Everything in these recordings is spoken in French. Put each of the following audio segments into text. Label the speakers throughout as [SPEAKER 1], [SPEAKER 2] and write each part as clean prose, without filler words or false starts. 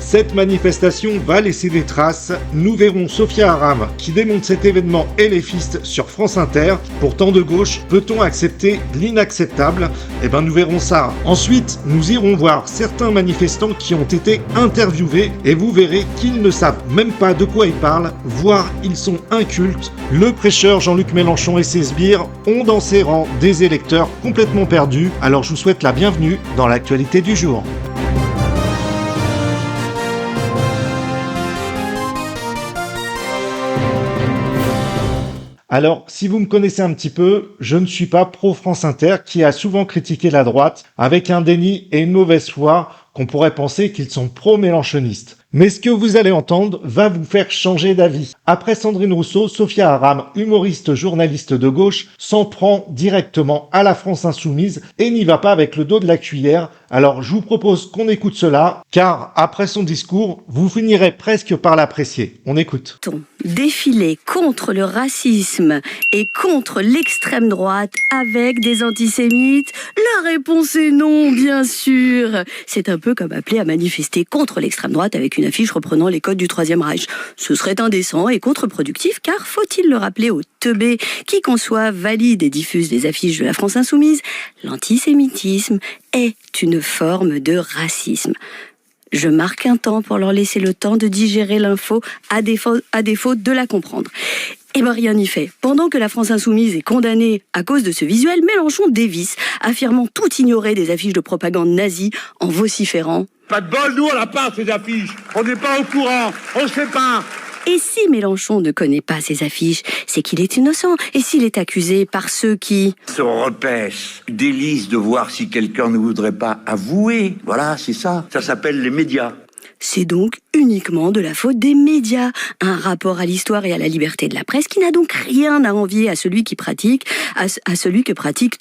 [SPEAKER 1] Cette manifestation va laisser des traces. Nous verrons Sophia Aram qui démonte cet événement LFiste sur France Inter. Pourtant de gauche, peut-on accepter l'inacceptable? Eh ben nous verrons ça. Ensuite, nous irons voir certains manifestants qui ont été interviewés et vous verrez qu'ils ne savent même pas de quoi ils parlent, voire ils sont incultes. Le prêcheur Jean-Luc Mélenchon et ses sbires ont dans ses rangs des électeurs complètement perdus. Alors je vous souhaite la bienvenue dans l'actualité du jour. Alors, si vous me connaissez un petit peu, je ne suis pas pro-France Inter qui a souvent critiqué la droite avec un déni et une mauvaise foi qu'on pourrait penser qu'ils sont pro-mélenchonistes. Mais ce que vous allez entendre va vous faire changer d'avis. Après Sandrine Rousseau, Sophia Aram, humoriste journaliste de gauche, s'en prend directement à la France insoumise et n'y va pas avec le dos de la cuillère. Alors je vous propose qu'on écoute cela, car après son discours, vous finirez presque par l'apprécier. On écoute.
[SPEAKER 2] Défiler contre le racisme et contre l'extrême droite avec des antisémites? La réponse est non, bien sûr. C'est un peu comme appeler à manifester contre l'extrême droite avec une affiche reprenant les codes du Troisième Reich. Ce serait indécent et contre-productif, car faut-il le rappeler aux teubés qui conçoivent, valident et diffusent des affiches de la France insoumise, l'antisémitisme est une forme de racisme. Je marque un temps pour leur laisser le temps de digérer l'info à défaut de la comprendre. Eh ben rien n'y fait. Pendant que la France insoumise est condamnée à cause de ce visuel, Mélenchon dévisse, affirmant tout ignorer des affiches de propagande nazie en vociférant.
[SPEAKER 3] Pas de bol, nous on n'a pas ces affiches. On n'est pas au courant, on sait pas.
[SPEAKER 2] Et si Mélenchon ne connaît pas ces affiches, c'est qu'il est innocent. Et s'il est accusé par ceux qui
[SPEAKER 4] se repêchent, délice de voir si quelqu'un ne voudrait pas avouer. Voilà, c'est ça. Ça s'appelle les médias.
[SPEAKER 2] C'est donc uniquement de la faute des médias. Un rapport à l'histoire et à la liberté de la presse qui n'a donc rien à envier à celui que pratiquent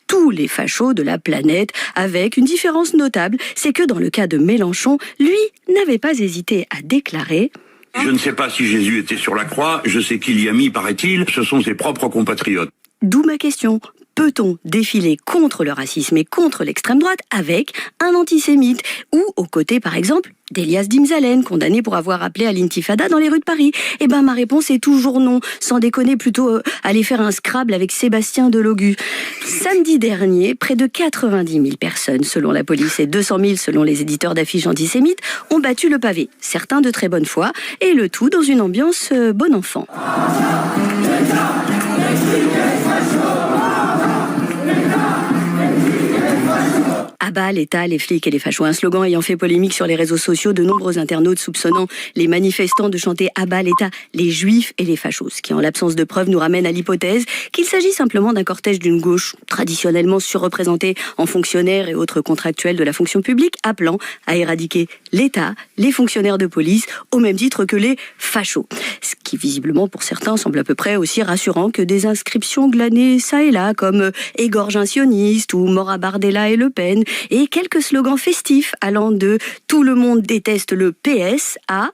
[SPEAKER 2] tous les fachos de la planète, avec une différence notable, c'est que dans le cas de Mélenchon, lui n'avait pas hésité à déclarer.
[SPEAKER 4] Je ne sais pas si Jésus était sur la croix, je sais qu'il y a mis, paraît-il, ce sont ses propres compatriotes.
[SPEAKER 2] D'où ma question. Peut-on défiler contre le racisme et contre l'extrême droite avec un antisémite? Ou aux côtés, par exemple, d'Elias Dimzalen, condamné pour avoir appelé à l'intifada dans les rues de Paris? Eh ben, ma réponse est toujours non. Sans déconner, plutôt aller faire un Scrabble avec Sébastien Delogu. Samedi dernier, près de 90 000 personnes, selon la police, et 200 000 selon les éditeurs d'affiches antisémites, ont battu le pavé. Certains de très bonne foi, et le tout dans une ambiance bon enfant. À bas l'État, les flics et les fachos. Un slogan ayant fait polémique sur les réseaux sociaux, de nombreux internautes soupçonnant les manifestants de chanter à bas l'État, les juifs et les fachos, ce qui en l'absence de preuves nous ramène à l'hypothèse qu'il s'agit simplement d'un cortège d'une gauche traditionnellement surreprésentée en fonctionnaires et autres contractuels de la fonction publique, appelant à éradiquer l'État, les fonctionnaires de police, au même titre que les fachos. Ce qui visiblement pour certains semble à peu près aussi rassurant que des inscriptions glanées ça et là, comme « égorge un sioniste » ou « mort à Bardella et Le Pen », et quelques slogans festifs allant de « tout le monde déteste le PS » à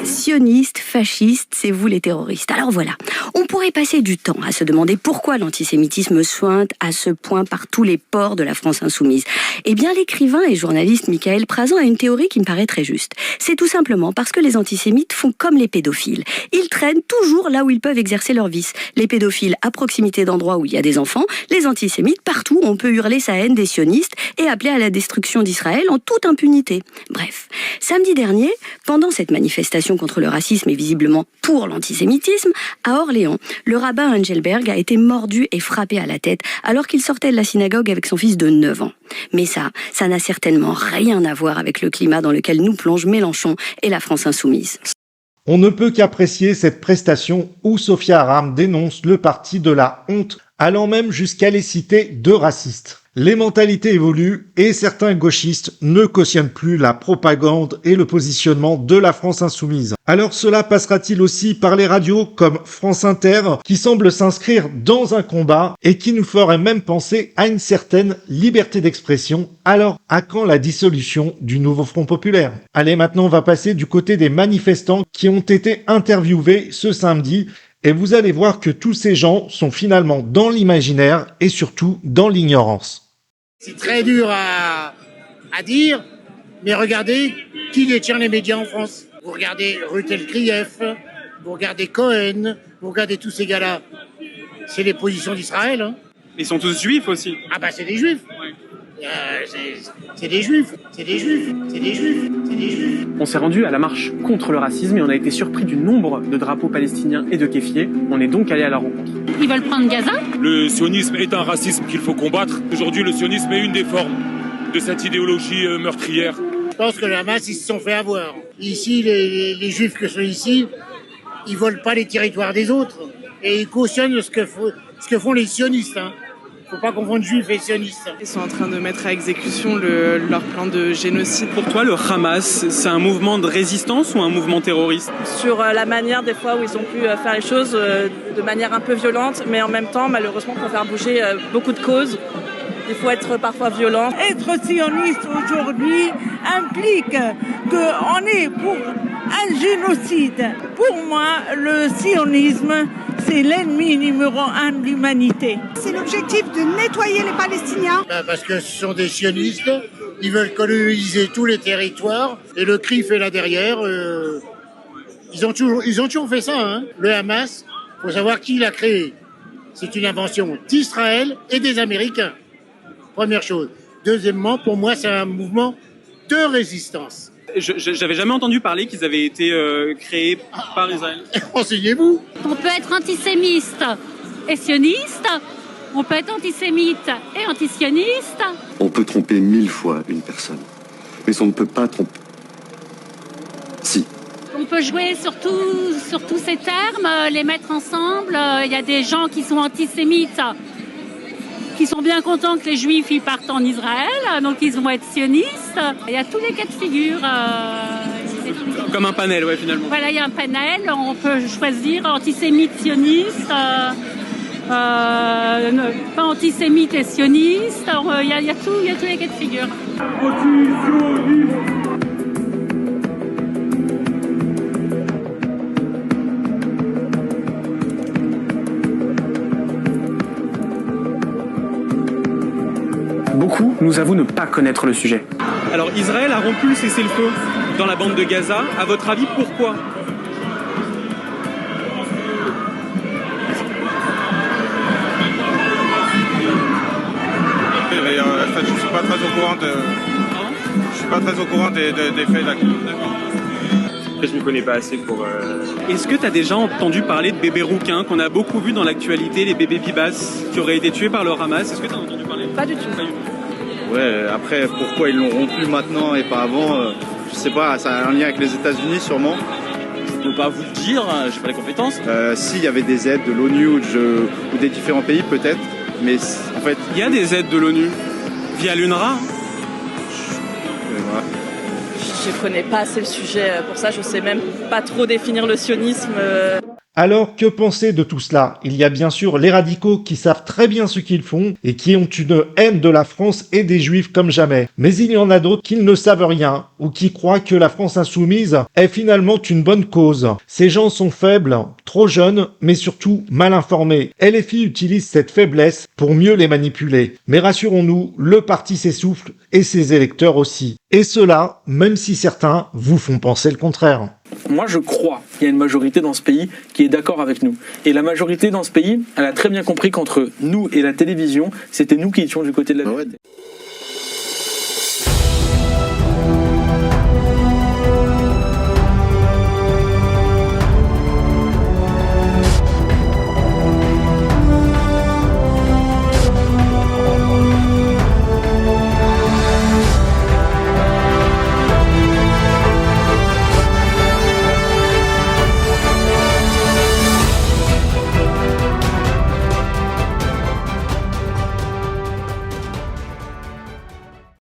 [SPEAKER 2] sioniste, fasciste, c'est vous les terroristes. Alors voilà, on pourrait passer du temps à se demander pourquoi l'antisémitisme sointe à ce point par tous les pores de la France insoumise. Eh bien, l'écrivain et journaliste Michael Prazan a une théorie qui me paraît très juste. C'est tout simplement parce que les antisémites font comme les pédophiles. Ils traînent toujours là où ils peuvent exercer leur vice. Les pédophiles à proximité d'endroits où il y a des enfants, les antisémites partout où on peut hurler sa haine des sionistes et appeler à la destruction d'Israël en toute impunité. Bref, samedi dernier, pendant cette manifestation contre le racisme et visiblement pour l'antisémitisme, à Orléans, le rabbin Engelberg a été mordu et frappé à la tête alors qu'il sortait de la synagogue avec son fils de 9 ans. Mais ça n'a certainement rien à voir avec le climat dans lequel nous plonge Mélenchon et la France insoumise.
[SPEAKER 1] On ne peut qu'apprécier cette prestation où Sophia Aram dénonce le parti de la honte, allant même jusqu'à les citer de racistes. Les mentalités évoluent et certains gauchistes ne cautionnent plus la propagande et le positionnement de la France insoumise. Alors cela passera-t-il aussi par les radios comme France Inter qui semblent s'inscrire dans un combat et qui nous ferait même penser à une certaine liberté d'expression? Alors à quand la dissolution du nouveau Front Populaire? Allez, maintenant on va passer du côté des manifestants qui ont été interviewés ce samedi. Et vous allez voir que tous ces gens sont finalement dans l'imaginaire et surtout dans l'ignorance.
[SPEAKER 3] C'est très dur à
[SPEAKER 5] à dire, mais regardez qui détient les médias en France. Vous regardez Rutel Krief, vous regardez Cohen, vous regardez tous ces gars-là. C'est les positions d'Israël. Hein.
[SPEAKER 6] Ils sont tous juifs aussi.
[SPEAKER 5] Ah bah c'est des juifs. Ouais. C'est des juifs.
[SPEAKER 6] On s'est rendu à la marche contre le racisme et on a été surpris du nombre de drapeaux palestiniens et de kéfiers. On est donc allé à la rencontre.
[SPEAKER 7] Ils veulent prendre Gaza ?
[SPEAKER 8] Le sionisme est un racisme qu'il faut combattre. Aujourd'hui, le sionisme est une des formes de cette idéologie meurtrière.
[SPEAKER 5] Je pense que le Hamas, ils se sont fait avoir. Ici, les juifs que sont ici, ils volent pas les territoires des autres. Et ils cautionnent ce que font les sionistes. Hein. Faut pas confondre juifs et sionistes.
[SPEAKER 9] Ils sont en train de mettre à exécution leur plan de génocide.
[SPEAKER 6] Pour toi, le Hamas, c'est un mouvement de résistance ou un mouvement terroriste ?
[SPEAKER 9] Sur la manière des fois où ils ont pu faire les choses de manière un peu violente, mais en même temps, malheureusement, pour faire bouger beaucoup de causes, il faut être parfois violent.
[SPEAKER 10] Être sioniste aujourd'hui implique qu'on est pour un génocide. Pour moi, le sionisme, c'est l'ennemi numéro 1 de l'humanité.
[SPEAKER 11] C'est l'objectif de nettoyer les Palestiniens.
[SPEAKER 5] Parce que ce sont des sionistes, ils veulent coloniser tous les territoires, et le CRIF est là derrière. Ils ont toujours fait ça. Hein. Le Hamas, faut savoir qui l'a créé. C'est une invention d'Israël et des Américains. Première chose. Deuxièmement, pour moi, c'est un mouvement de résistance.
[SPEAKER 6] J'avais jamais entendu parler qu'ils avaient été créés par Israël.
[SPEAKER 5] Renseignez-vous.
[SPEAKER 7] On peut être antisémiste et sioniste, on peut être antisémite et antisioniste.
[SPEAKER 12] On peut tromper 1000 fois une personne, mais on ne peut pas tromper... Si.
[SPEAKER 7] On peut jouer sur tous ces termes, les mettre ensemble. Il y a des gens qui sont antisémites, qui sont bien contents que les juifs y partent en Israël, donc ils vont être sionistes. Il y a tous les cas de figure.
[SPEAKER 6] Comme un panel, ouais, finalement.
[SPEAKER 7] Voilà, il y a un panel, on peut choisir antisémite, sioniste, pas antisémite et sioniste. Il y a tous les cas de figure.
[SPEAKER 6] Beaucoup nous avouent ne pas connaître le sujet. Alors Israël a rompu le cessez-le-feu dans la bande de Gaza. À votre avis, pourquoi ?
[SPEAKER 13] Je ne suis pas très au courant des faits là.
[SPEAKER 6] Je ne m'y connais pas assez pour... Est-ce que tu as déjà entendu parler de bébés rouquins qu'on a beaucoup vu dans l'actualité, les bébés bibas qui auraient été tués par le Hamas ? Est-ce que tu as entendu parler ?
[SPEAKER 9] Pas du tout.
[SPEAKER 13] Ouais, après, pourquoi ils l'ont rompu maintenant et pas avant je sais pas, ça a un lien avec les États-Unis sûrement.
[SPEAKER 6] Je ne peux pas vous le dire, j'ai pas les compétences.
[SPEAKER 13] S'il y avait des aides de l'ONU ou des différents pays peut-être, mais en fait...
[SPEAKER 6] Il y a des aides de l'ONU via l'UNRWA.
[SPEAKER 9] Je connais pas assez le sujet pour ça, je sais même pas trop définir le sionisme.
[SPEAKER 1] Alors, que penser de tout cela ? Il y a bien sûr les radicaux qui savent très bien ce qu'ils font et qui ont une haine de la France et des Juifs comme jamais. Mais il y en a d'autres qui ne savent rien ou qui croient que la France insoumise est finalement une bonne cause. Ces gens sont faibles, trop jeunes, mais surtout mal informés. LFI utilise cette faiblesse pour mieux les manipuler. Mais rassurons-nous, le parti s'essouffle et ses électeurs aussi. Et cela, même si certains vous font penser le contraire.
[SPEAKER 14] Moi, je crois qu'il y a une majorité dans ce pays qui est d'accord avec nous. Et la majorité dans ce pays, elle a très bien compris qu'entre nous et la télévision, c'était nous qui étions du côté de la vérité.